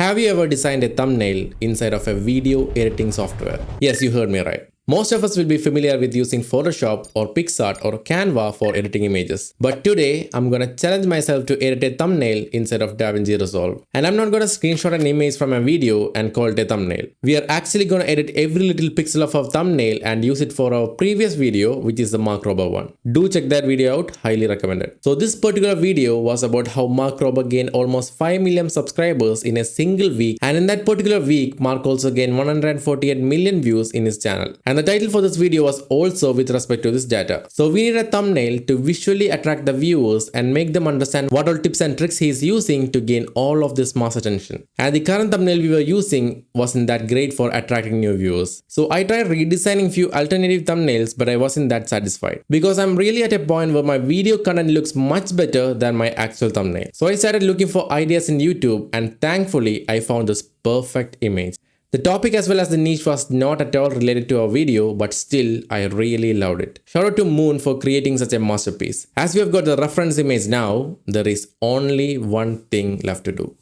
Have you ever designed a thumbnail inside of a video editing software? Yes, you heard me right. Most of us will be familiar with using Photoshop or Picsart or Canva for editing images. But today, I'm gonna challenge myself to edit a thumbnail inside of DaVinci Resolve. And I'm not gonna screenshot an image from a video and call it a thumbnail. We are actually gonna edit every little pixel of our thumbnail and use it for our previous video, which is the Mark Rober one. Do check that video out, highly recommended. So this particular video was about how Mark Rober gained almost 5 million subscribers in a single week. And in that particular week, Mark also gained 148 million views in his channel. And the title for this video was also with respect to this data. So we need a thumbnail to visually attract the viewers and make them understand what all tips and tricks he is using to gain all of this mass attention. And the current thumbnail we were using wasn't that great for attracting new viewers. So I tried redesigning few alternative thumbnails, but I wasn't that satisfied because I'm really at a point where my video content looks much better than my actual thumbnail. So I started looking for ideas in YouTube, and thankfully I found this perfect image. The topic as well as the niche was not at all related to our video, but still I really loved it. Shout out to Moon for creating such a masterpiece. As we have got the reference image now, there is only one thing left to do.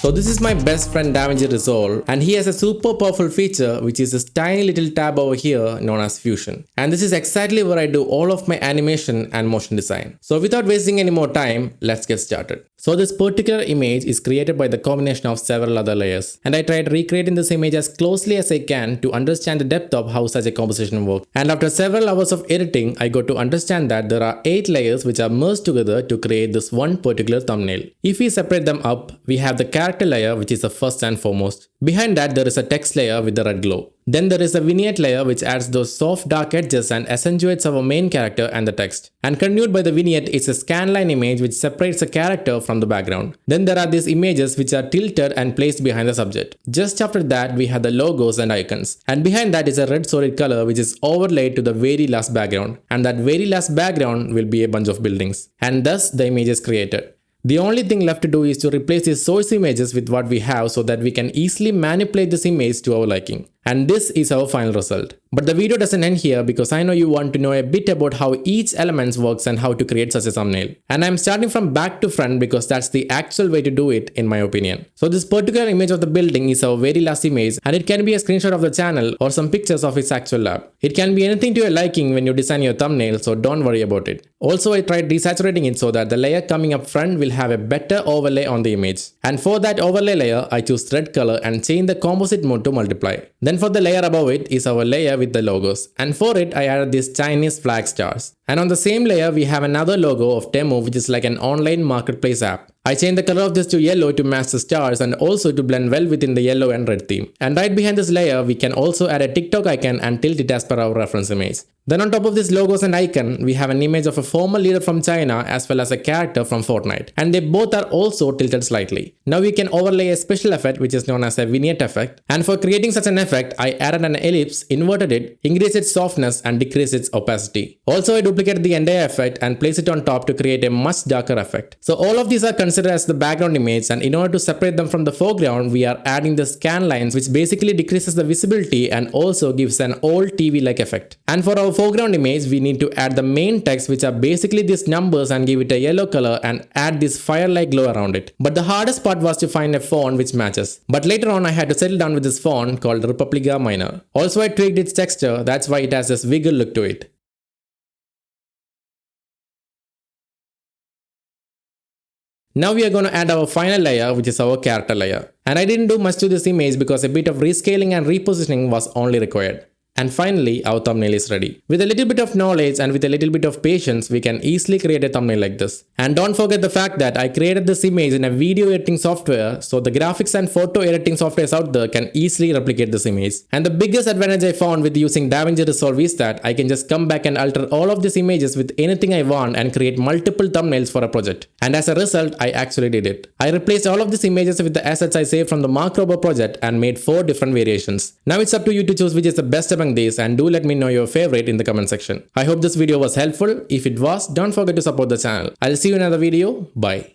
So this is my best friend DaVinci Resolve, and he has a super powerful feature which is this tiny little tab over here known as Fusion. And this is exactly where I do all of my animation and motion design. So without wasting any more time, let's get started. So this particular image is created by the combination of several other layers, and I tried recreating this image as closely as I can to understand the depth of how such a composition works. And after several hours of editing, I got to understand that there are 8 layers which are merged together to create this one particular thumbnail. If we separate them up, we have the character layer, which is the first and foremost. Behind that, there is a text layer with the red glow. Then there is a vignette layer which adds those soft dark edges and accentuates our main character and the text. And continued by the vignette is a scanline image which separates the character from the background. Then there are these images which are tilted and placed behind the subject. Just after that, we have the logos and icons. And behind that is a red solid color which is overlaid to the very last background. And that very last background will be a bunch of buildings. And thus the image is created. The only thing left to do is to replace these source images with what we have so that we can easily manipulate this image to our liking. And this is our final result. But the video doesn't end here because I know you want to know a bit about how each element works and how to create such a thumbnail. And I'm starting from back to front because that's the actual way to do it in my opinion. So this particular image of the building is our very last image, and it can be a screenshot of the channel or some pictures of its actual lab. It can be anything to your liking when you design your thumbnail, so don't worry about it. Also, I tried desaturating it so that the layer coming up front will have a better overlay on the image. And for that overlay layer, I choose red color and change the composite mode to multiply. Then for the layer above it is our layer with the logos, and for it I added these Chinese flag stars. And on the same layer we have another logo of Temu, which is like an online marketplace app. I changed the color of this to yellow to match the stars and also to blend well within the yellow and red theme. And right behind this layer we can also add a TikTok icon and tilt it as per our reference image. Then on top of these logos and icon, we have an image of a former leader from China as well as a character from Fortnite. And they both are also tilted slightly. Now we can overlay a special effect which is known as a vignette effect. And for creating such an effect, I added an ellipse, inverted it, increased its softness and decreased its opacity. Also I duplicated the entire effect and placed it on top to create a much darker effect. So all of these are considered as the background image, and in order to separate them from the foreground, we are adding the scan lines which basically decreases the visibility and also gives an old TV-like effect. And for our foreground image, we need to add the main text which are basically these numbers and give it a yellow color and add this fire-like glow around it. But the hardest part was to find a font which matches. But later on I had to settle down with this font called Republica Minor. Also I tweaked its texture, that's why it has this wiggle look to it. Now we are going to add our final layer, which is our character layer. And I didn't do much to this image because a bit of rescaling and repositioning was only required. And finally, our thumbnail is ready. With a little bit of knowledge and with a little bit of patience, we can easily create a thumbnail like this. And don't forget the fact that I created this image in a video editing software, so the graphics and photo editing softwares out there can easily replicate this image. And the biggest advantage I found with using DaVinci Resolve is that I can just come back and alter all of these images with anything I want and create multiple thumbnails for a project. And as a result, I actually did it. I replaced all of these images with the assets I saved from the Mark Rober project and made 4 different variations. Now it's up to you to choose which is the best among these, and do let me know your favorite in the comment section. I hope this video was helpful. If it was, don't forget to support the channel. I'll see you in another video. Bye.